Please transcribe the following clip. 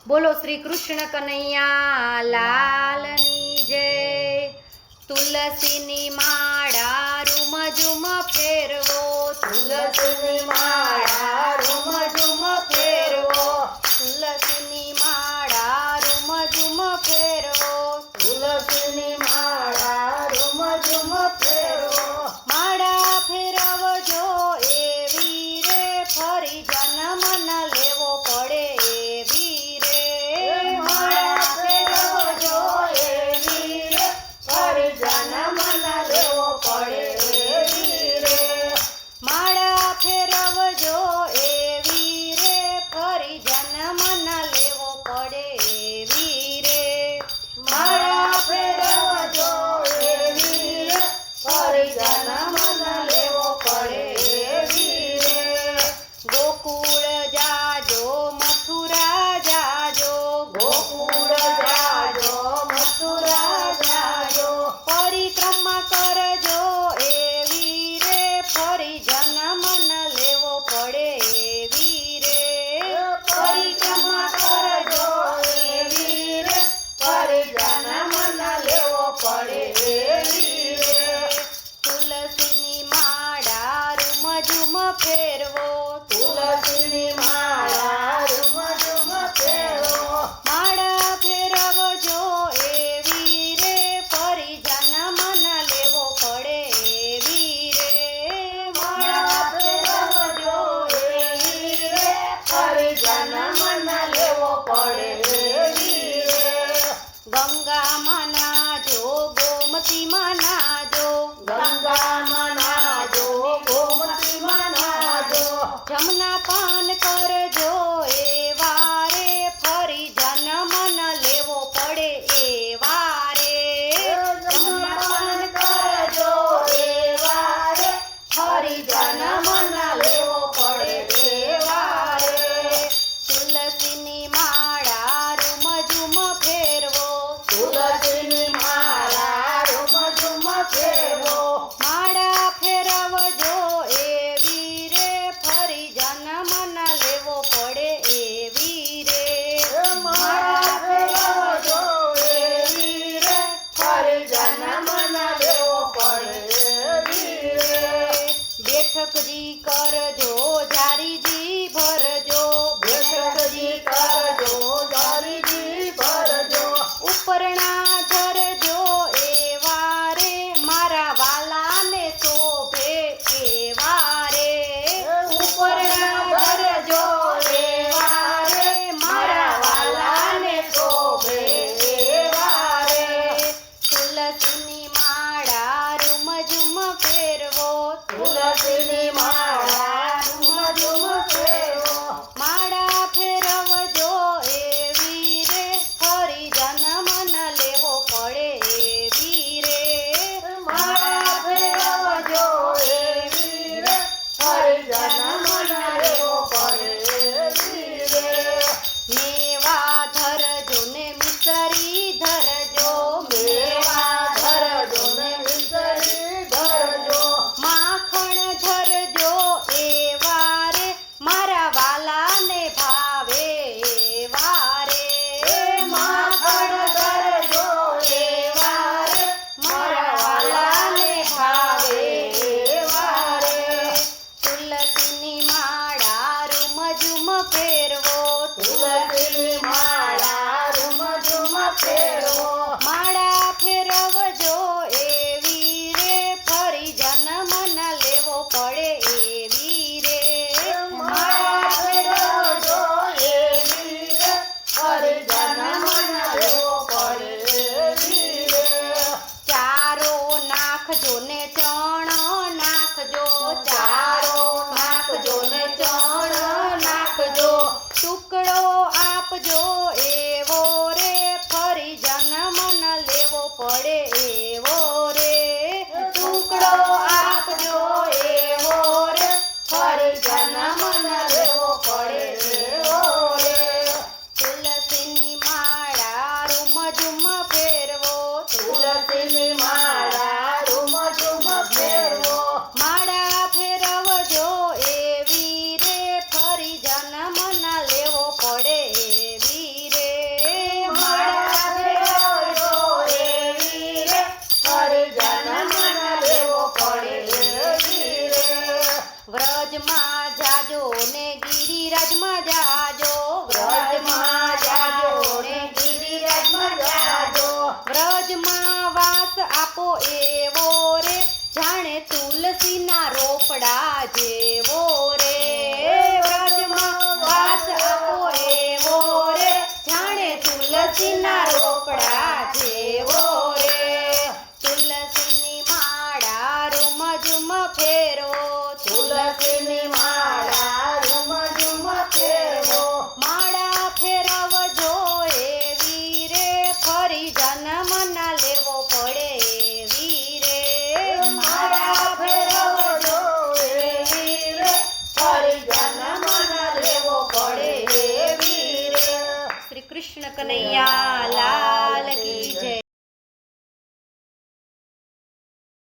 बोलो श्री कृष्ण कन्हैया लालनी जय। तुलसीनी माळा रूम झूम फेरवो, तुलसीनी माळा रूम झूम फेरवो, तुलसीनी माळा रूम झूम फेरवो, तुलसीनी माळा रूम झूम फेरवो। माळा फेरवजो एवी रे, फरी जन्म न लेवो पड़े एवी रे। माळा फेरवजो एवी रे, फरी जन्म न लेवो पड़े एवी रे। माळा फेरवजो एवी रे, फरी जन्म न लेवो पड़े एवी रे। माळा फेरवजो एवी रे, फरी जन्म न लेवो पड़े एवी रे। गोकुळ जाजो मथुरा जाजो, गोकुळ जाजो मथुरा जाजो, परिक्रमा करजो एवी रे, फरी जन्म न लेवो पड़े एवी रे। परिक्रमा करजो एवी रे, फरी जन्म न लेवो पड़े एवी रे। तुलसीनी माळा रूम झूम फेरवो, तुलसीनी माळा रूम झूम फेरवो। माळा फेरवजो एवी रे, फरी जन्म न लेवो पड़े एवी रे। माळा फेरवजो एवी रे, फरी जन्म न लेवो पड़े एवी रे। गंगा माना जो गोमती माना जो, गंगा माना जो गोमती माना जो, जमुना पान करजो एवा रे, फरी जन्म न लेवो पड़े एवा रे। जमुना पान करजो एवा रे, फरी जन्म न लेवो पड़े एवा रे। तुलसीनी माळा रूम झूम फेरवो, तुलसीनी माळा रूम झूम फेरवो। माळा फेरवजो एवी रे, फरी जन्म न लेवो पड़े एवी रे। माळा फेरवजो एवी रे, फरी जन्म न लेवो पड़े एवी रे। बैठक जी करजो जारी जी भरजो, बैठक जी करजो આપો એવો રે જાણે તુલસીના રોપડા જેવો રે વ્રજમાં વાસ આપો એવો રે જાણે તુલસીના રોપડા જેવો રે તુલસીની માળા રૂમ ઝુમ ફેરવો તુલસીની માળા રૂમ ઝુમ ફેરવો માળા ફેરવજો એવી રે ફરી જન્મ ના લેવો પડે એવી રે માળા ફેરવજો એવી રે ફરી જન્મ ન લેવો પડે એવી રે શ્રી કૃષ્ણ કનૈયા લાલ કી